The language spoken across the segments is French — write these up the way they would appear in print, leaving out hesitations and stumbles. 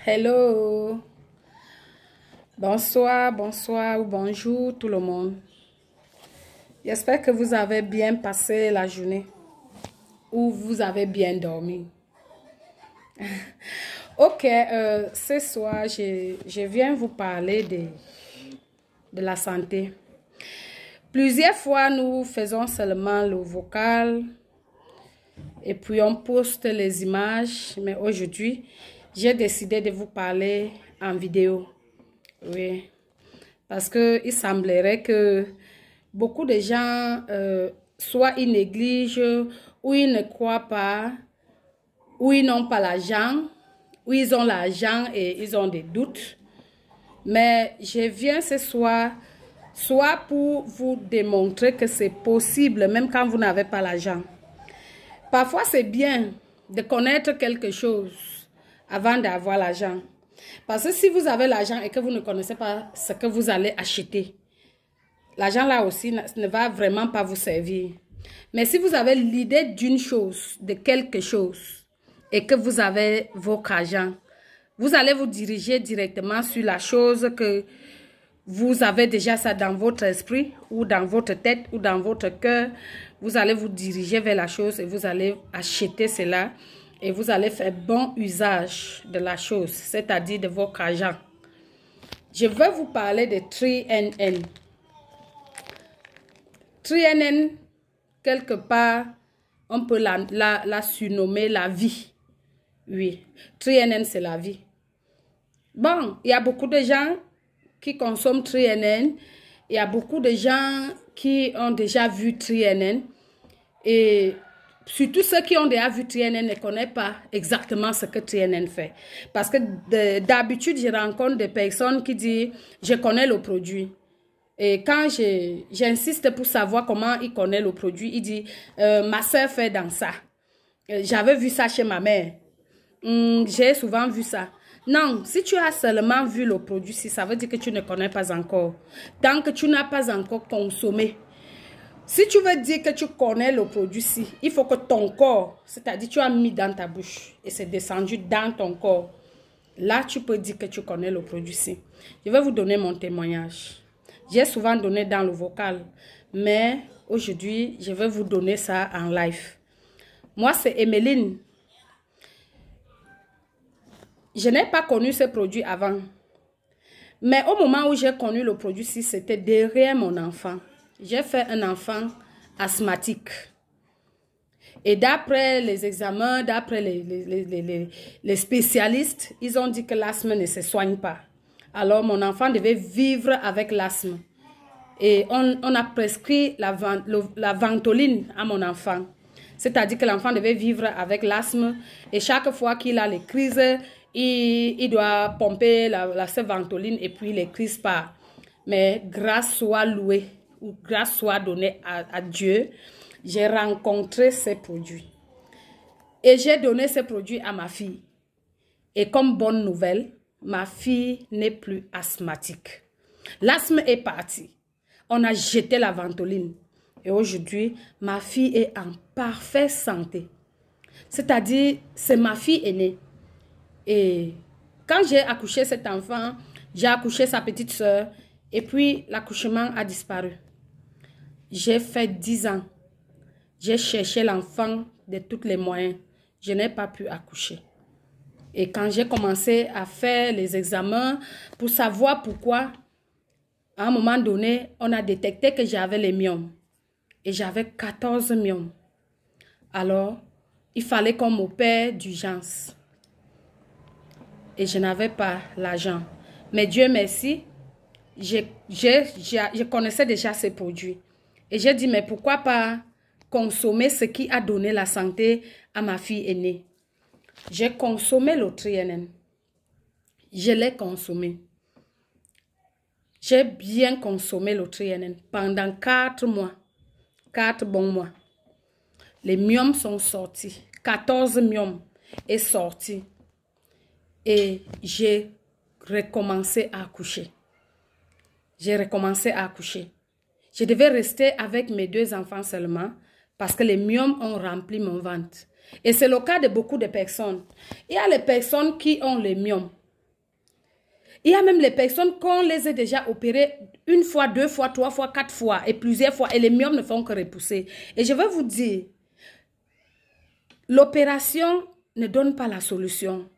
Hello, bonsoir, bonsoir ou bonjour tout le monde. J'espère que vous avez bien passé la journée ou vous avez bien dormi. Ok, ce soir, je viens vous parler de la santé. Plusieurs fois, nous faisons seulement le vocal et puis on poste les images, mais aujourd'hui, j'ai décidé de vous parler en vidéo. Oui, parce que il semblerait que beaucoup de gens, soit ils négligent, ou ils ne croient pas, ou ils n'ont pas l'argent, ou ils ont l'argent et ils ont des doutes. Mais je viens ce soir, soit pour vous démontrer que c'est possible, même quand vous n'avez pas l'argent. Parfois, c'est bien de connaître quelque chose avant d'avoir l'argent. Parce que si vous avez l'argent et que vous ne connaissez pas ce que vous allez acheter, l'argent là aussi ne va vraiment pas vous servir. Mais si vous avez l'idée d'une chose, de quelque chose, et que vous avez votre argent, vous allez vous diriger directement sur la chose que vous avez déjà ça dans votre esprit, ou dans votre tête, ou dans votre cœur. Vous allez vous diriger vers la chose et vous allez acheter cela. Et vous allez faire bon usage de la chose, c'est-à-dire de votre argent. Je vais vous parler de 3NN. 3NN, quelque part, on peut la surnommer la vie. Oui, 3NN, c'est la vie. Bon, il y a beaucoup de gens qui consomment 3NN. Il y a beaucoup de gens qui ont déjà vu 3NN. Et surtout ceux qui ont déjà vu 3NN ne connaissent pas exactement ce que 3NN fait. Parce que d'habitude, je rencontre des personnes qui disent « je connais le produit ». Et quand j'insiste pour savoir comment ils connaissent le produit, il dit ma soeur fait dans ça. J'avais vu ça chez ma mère. J'ai souvent vu ça. Non, si tu as seulement vu le produit, ça veut dire que tu ne connais pas encore. Tant que tu n'as pas encore consommé. Si tu veux dire que tu connais le produit-ci, il faut que ton corps, c'est-à-dire tu as mis dans ta bouche et c'est descendu dans ton corps. Là, tu peux dire que tu connais le produit-ci. Je vais vous donner mon témoignage. J'ai souvent donné dans le vocal, mais aujourd'hui, je vais vous donner ça en live. Moi, c'est Emeline. Je n'ai pas connu ce produit avant. Mais au moment où j'ai connu le produit-ci, c'était derrière mon enfant. J'ai fait un enfant asthmatique. Et d'après les examens, d'après les spécialistes, ils ont dit que l'asthme ne se soigne pas. Alors, mon enfant devait vivre avec l'asthme. Et on a prescrit la ventoline à mon enfant. C'est-à-dire que l'enfant devait vivre avec l'asthme. Et chaque fois qu'il a les crises, il doit pomper la ventoline et puis les crises partent. Mais grâce soit louée, ou grâce soit donnée à Dieu, j'ai rencontré ces produits. Et j'ai donné ces produits à ma fille. Et comme bonne nouvelle, ma fille n'est plus asthmatique. L'asthme est parti. On a jeté la ventoline. Et aujourd'hui, ma fille est en parfaite santé. C'est-à-dire, c'est ma fille aînée. Et quand j'ai accouché cet enfant, j'ai accouché sa petite soeur. Et puis, l'accouchement a disparu. J'ai fait 10 ans. J'ai cherché l'enfant de tous les moyens. Je n'ai pas pu accoucher. Et quand j'ai commencé à faire les examens pour savoir pourquoi, à un moment donné, on a détecté que j'avais les myomes. Et j'avais 14 myomes. Alors, il fallait qu'on m'opère d'urgence. Et je n'avais pas l'argent. Mais Dieu merci, je connaissais déjà ces produits. Et j'ai dit, mais pourquoi pas consommer ce qui a donné la santé à ma fille aînée. J'ai consommé le 3NN. Je l'ai consommé. J'ai bien consommé le 3NN pendant 4 mois. 4 bons mois. Les myomes sont sortis. 14 myomes est sorti. Et j'ai recommencé à accoucher. J'ai recommencé à accoucher. Je devais rester avec mes 2 enfants seulement parce que les myomes ont rempli mon ventre. Et c'est le cas de beaucoup de personnes. Il y a les personnes qui ont les myomes. Il y a même les personnes qu'on les a déjà opérées une fois, deux fois, trois fois, quatre fois et plusieurs fois. Et les myomes ne font que repousser. Et je vais vous dire, l'opération ne donne pas la solution.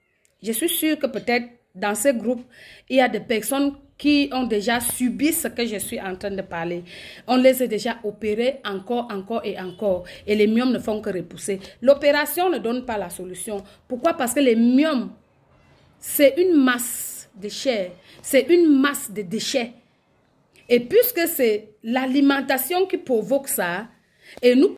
Je suis sûre que peut-être dans ce groupe, il y a des personnes qui ont déjà subi ce que je suis en train de parler. On les a déjà opérés encore et encore. Et les myomes ne font que repousser. L'opération ne donne pas la solution. Pourquoi? Parce que les myomes, c'est une masse de chair. C'est une masse de déchets. Et puisque c'est l'alimentation qui provoque ça, et nous